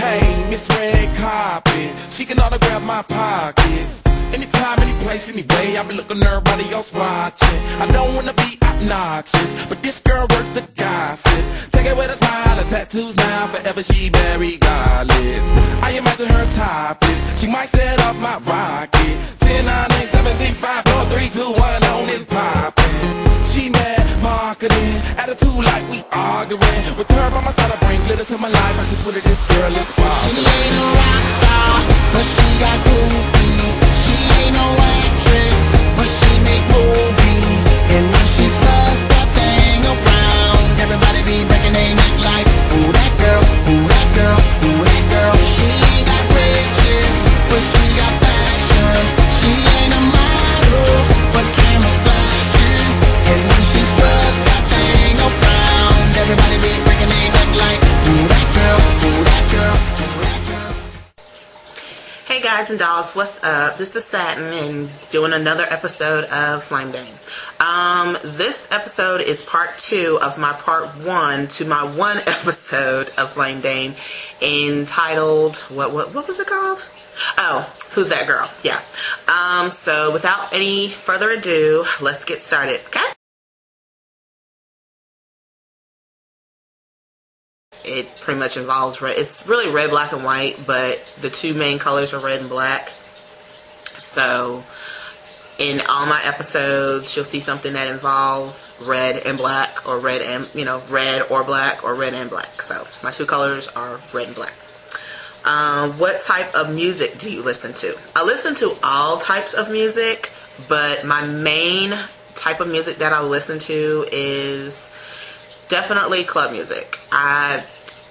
Hey, Miss Red Carpet, she can autograph my pockets. Anytime, any place, anyway, I be looking at everybody else watching. I don't wanna be obnoxious, but this girl works the gossip. Take it with a smile, her tattoos now, forever she very godless. I imagine her topless, she might set up my rocket. 10, 9, 8, 7, 6, 5, 4, 3, 2, 1, on and poppin'. She mad marketing, attitude like we arguing. With her by my side, I bring glitter to my life. I should Twitter this girl is She ain't a rock star, but she got groupies. She ain't no actress, but she make movies. And when she's crossed that thing around, everybody be breaking their neck like, ooh that girl, ooh that girl, ooh that girl. She ain't got riches, but she got fashion. She ain't a model, but cameras flashing. And when she's crossed that thing around, everybody be breaking their neck like, ooh that girl, ooh that girl, ooh that girl. Hey guys and dolls, what's up? This is Satin and doing another episode of Flame Dane. This episode is part 2 of my part 1 to my 1 episode of Flame Dane entitled, what was it called? Oh, Who's That Girl? Yeah. So without any further ado, let's get started, okay? It pretty much involves red. It's really red, black, and white, but the two main colors are red and black. So in all my episodes, you'll see something that involves red and black, or red and, red or black, or red and black. So my two colors are red and black. What type of music do you listen to? I listen to all types of music, but my main type of music that I listen to is definitely club music. I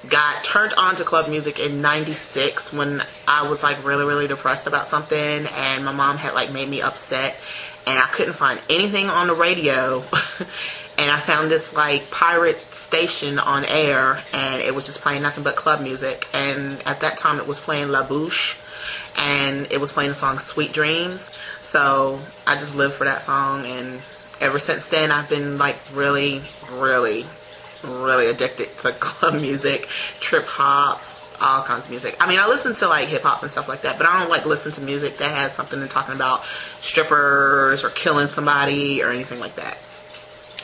got turned on to club music in '96 when I was like really depressed about something, and my mom had like made me upset, and I couldn't find anything on the radio. And I found this like pirate station on air, and it was just playing nothing but club music. And at that time it was playing La Bouche, and it was playing the song Sweet Dreams. So I just lived for that song, and ever since then I've been like really addicted to club music, trip hop, all kinds of music. I mean, I listen to like hip hop and stuff like that, but I don't like listen to music that has something to talking about strippers or killing somebody or anything like that.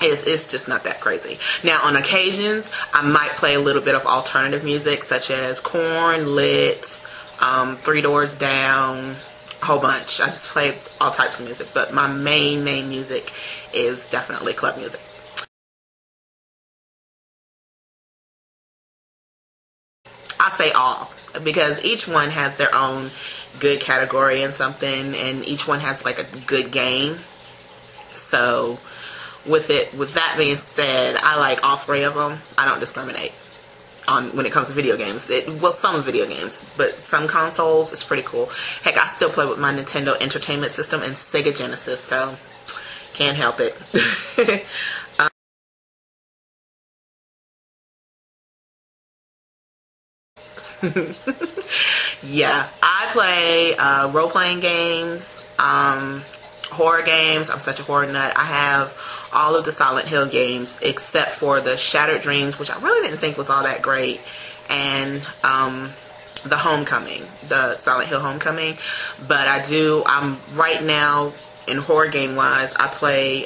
It's just not that crazy. Now, on occasions, I might play a little bit of alternative music, such as Korn, Lit, Three Doors Down, a whole bunch. I just play all types of music, but my main music is definitely club music. I say all, because each one has their own good category and something, and each one has like a good game. So with that being said, I like all three of them. I don't discriminate on when it comes to video games. Well, some video games, but some consoles, it's pretty cool. Heck, I still play with my Nintendo Entertainment System and Sega Genesis, so can't help it. Yeah, I play role-playing games, horror games. I'm such a horror nut. I have all of the Silent Hill games except for the Shattered Dreams, which I really didn't think was all that great, and the Homecoming, the Silent Hill Homecoming. But I'm right now in horror game wise, I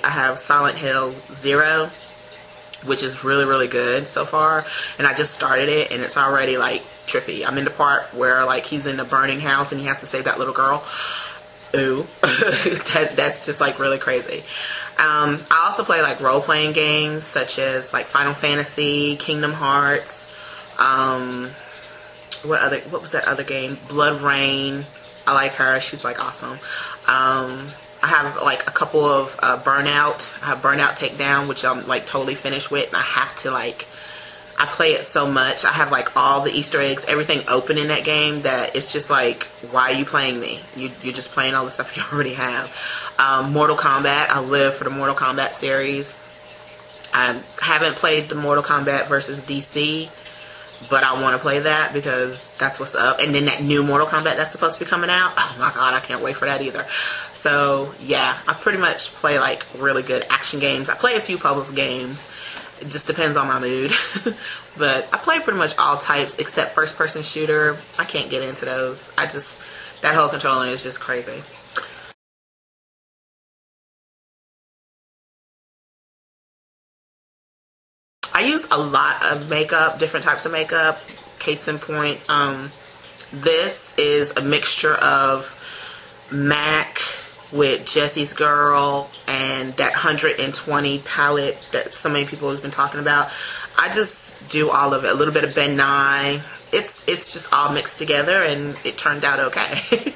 have Silent Hill 0, which is really good so far, and I just started it, and it's already like trippy. I'm in the part where like he's in the burning house and he has to save that little girl. Ooh. That's just like really crazy. I also play like role-playing games such as like Final Fantasy, Kingdom Hearts, what was that other game? Blood Rain. I like her. She's like awesome. I have like a couple of Burnout. I have Burnout Takedown, which I'm like totally finished with, and I have to like, I play it so much. I have like all the Easter eggs, everything open in that game, that it's just like, why are you playing me? You're just playing all the stuff you already have. Mortal Kombat. I live for the Mortal Kombat series. I haven't played the Mortal Kombat versus DC, but I want to play that because that's what's up. And then that new Mortal Kombat that's supposed to be coming out. Oh my god, I can't wait for that either. So yeah, I pretty much play like really good action games. I play a few puzzle games, It just depends on my mood. But I play pretty much all types except first person shooter. I can't get into those. That whole controller is just crazy. I use a lot of makeup, different types of makeup. Case in point, this is a mixture of MAC with Jesse's Girl and that 120 palette that so many people have been talking about. I just do all of it. A little bit of Ben Nye. It's just all mixed together, and it turned out okay.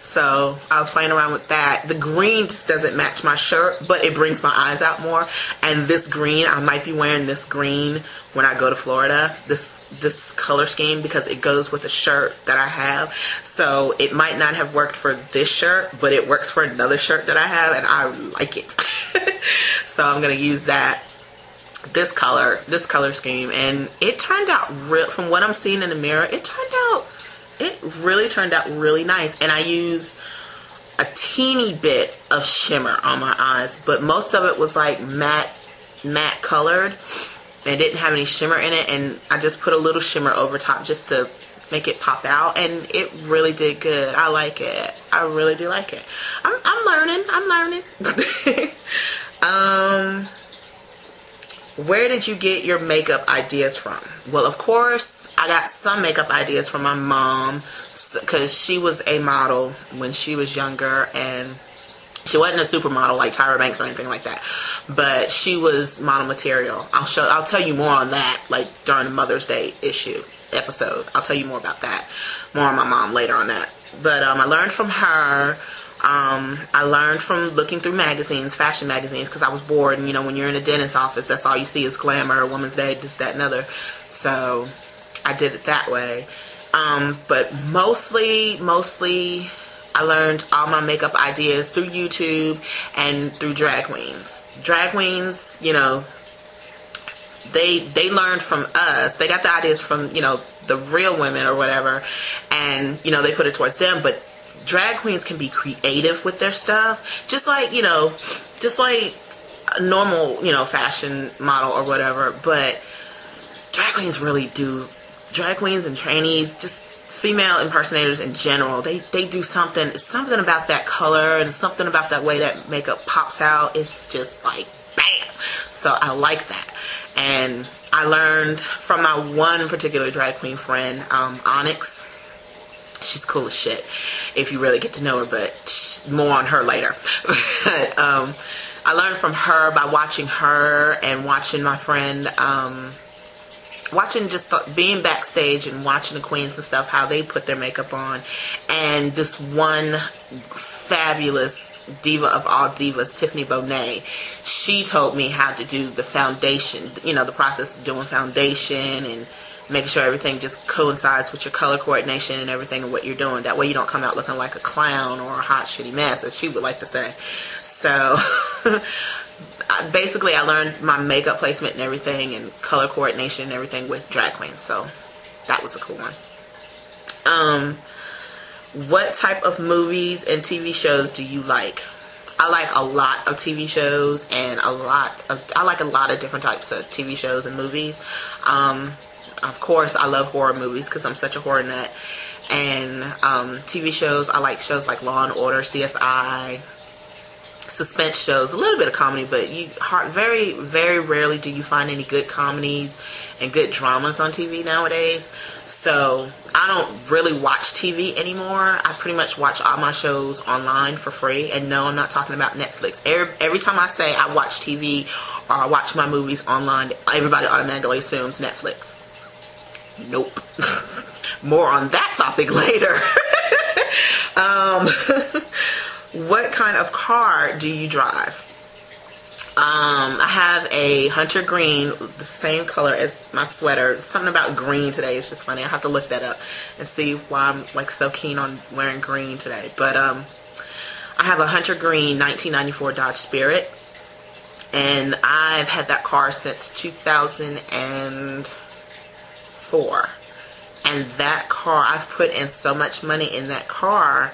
So I was playing around with that. The green just doesn't match my shirt, but it brings my eyes out more. And this green, I might be wearing this green when I go to Florida. This color scheme, because it goes with the shirt that I have. So it might not have worked for this shirt, but it works for another shirt that I have, and I like it. So I'm gonna use this color scheme, and it turned out from what I'm seeing in the mirror, it really turned out really nice. And I used a teeny bit of shimmer on my eyes, but most of it was like matte colored. It didn't have any shimmer in it, and I just put a little shimmer over top just to make it pop out, and it really did good. I like it. I really do like it. I'm learning. Where did you get your makeup ideas from? Well, of course, I got some makeup ideas from my mom, because she was a model when she was younger, and she wasn't a supermodel like Tyra Banks or anything like that, but she was model material. I'll tell you more on that, like during the Mother's Day episode. I'll tell you more about that, more on my mom later on that. But I learned from her. I learned from looking through magazines, fashion magazines, because I was bored, and you know, when you're in a dentist's office, that's all you see is glamour, Woman's Day, this, that, and other. So I did it that way. But mostly I learned all my makeup ideas through YouTube and through drag queens. Drag queens, you know, they learned from us. They got the ideas from, you know, the real women or whatever, and you know, they put it towards them. But drag queens can be creative with their stuff, just like, you know, just like a normal, you know, fashion model or whatever. But drag queens really do. Drag queens and trainees, just female impersonators in general, they do something about that color and something about that way that makeup pops out. It's just like bam. So I like that. And I learned from my one particular drag queen friend, Onyx. She's cool as shit if you really get to know her, but more on her later. But I learned from her by watching her and watching my friend, watching just being backstage and watching the queens and stuff, how they put their makeup on. And this one fabulous diva of all divas, Tiffany Bonet, she told me how to do the foundation, you know, the process of doing foundation and making sure everything just coincides with your color coordination and everything and what you're doing. That way you don't come out looking like a clown or a hot shitty mess, as she would like to say. So basically I learned my makeup placement and everything and color coordination and everything with drag queens. So that was a cool one. What type of movies and TV shows do you like? I like a lot of TV shows, and I like a lot of different types of TV shows and movies. Of course, I love horror movies because I'm such a horror nut. And TV shows, I like shows like Law and Order, CSI, suspense shows, a little bit of comedy, but very, very rarely do you find any good comedies and good dramas on TV nowadays. So I don't really watch TV anymore. I pretty much watch all my shows online for free. And no, I'm not talking about Netflix. Every time I say I watch TV or I watch my movies online, everybody automatically assumes Netflix. Nope. More on that topic later. What kind of car do you drive? I have a hunter green, the same color as my sweater. Something about green today is just funny. I have to look that up and see why I'm like so keen on wearing green today. But I have a hunter green 1994 Dodge Spirit, and I've had that car since 2004. And that car, I've put in so much money in that car.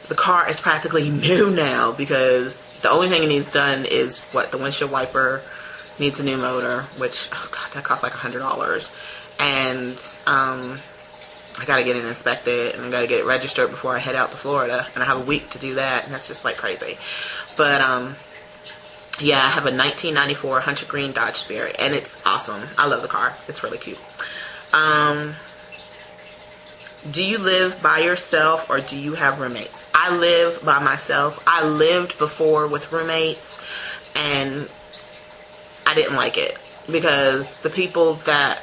The car is practically new now because the only thing it needs done is the windshield wiper needs a new motor, which, oh God, that costs like $100. And I gotta get it inspected and I gotta get it registered before I head out to Florida, and I have a week to do that, and that's just like crazy. But yeah, I have a 1994 Hunter Green Dodge Spirit, and it's awesome. I love the car. It's really cute. Do you live by yourself or do you have roommates? I live by myself. I lived before with roommates, and I didn't like it because the people that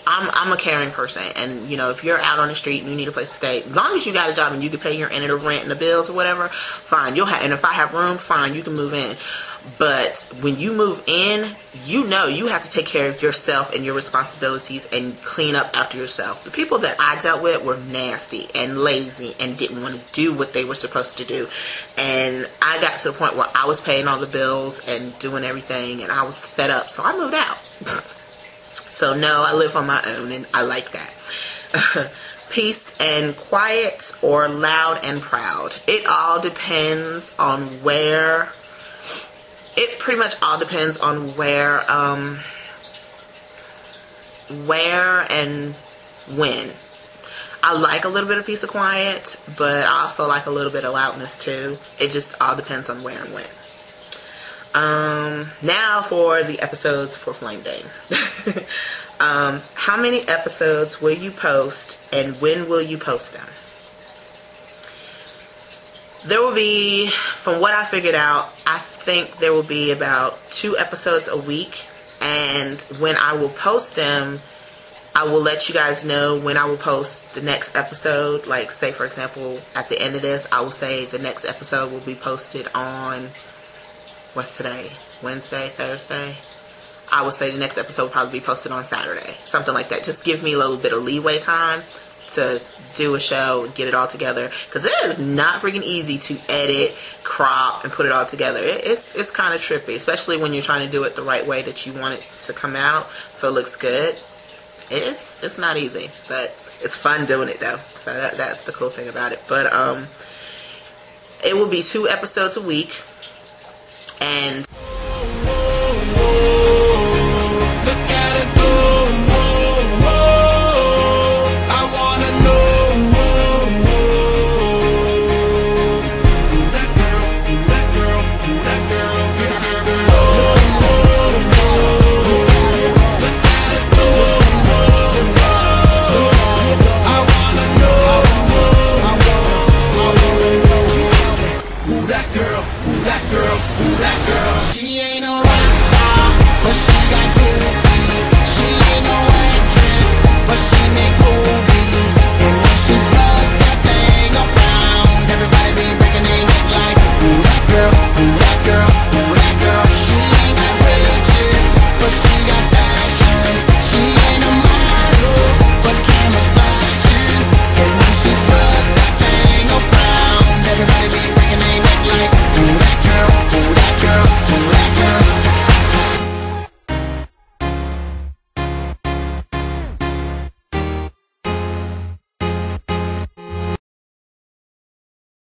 I'm a caring person, and you know, if you're out on the street and you need a place to stay, as long as you got a job and you can pay your end of the rent and the bills or whatever, fine. You'll have, and if I have room, fine, you can move in. But when you move in, you know you have to take care of yourself and your responsibilities and clean up after yourself. The people that I dealt with were nasty and lazy and didn't want to do what they were supposed to do. And I got to the point where I was paying all the bills and doing everything, and I was fed up, so I moved out. So no, I live on my own, and I like that. Peace and quiet or loud and proud? It all depends on where. It pretty much all depends on where and when. I like a little bit of peace and quiet, but I also like a little bit of loudness too. It just all depends on where and when. Now for the episodes for Flame Dang. How many episodes will you post, and when will you post them? There will be, from what I figured out, I think there will be about 2 episodes a week, and when I will post them, I will let you guys know when I will post the next episode. Like, say for example, at the end of this, I will say the next episode will be posted on, what's today? Wednesday, Thursday? I would say the next episode will probably be posted on Saturday. Something like that. Just give me a little bit of leeway time to do a show and get it all together, because it is not freaking easy to edit, crop, and put it all together. It's kind of trippy, especially when you're trying to do it the right way that you want it to come out so it looks good. It's not easy, but it's fun doing it though, so that's the cool thing about it. But it will be 2 episodes a week, and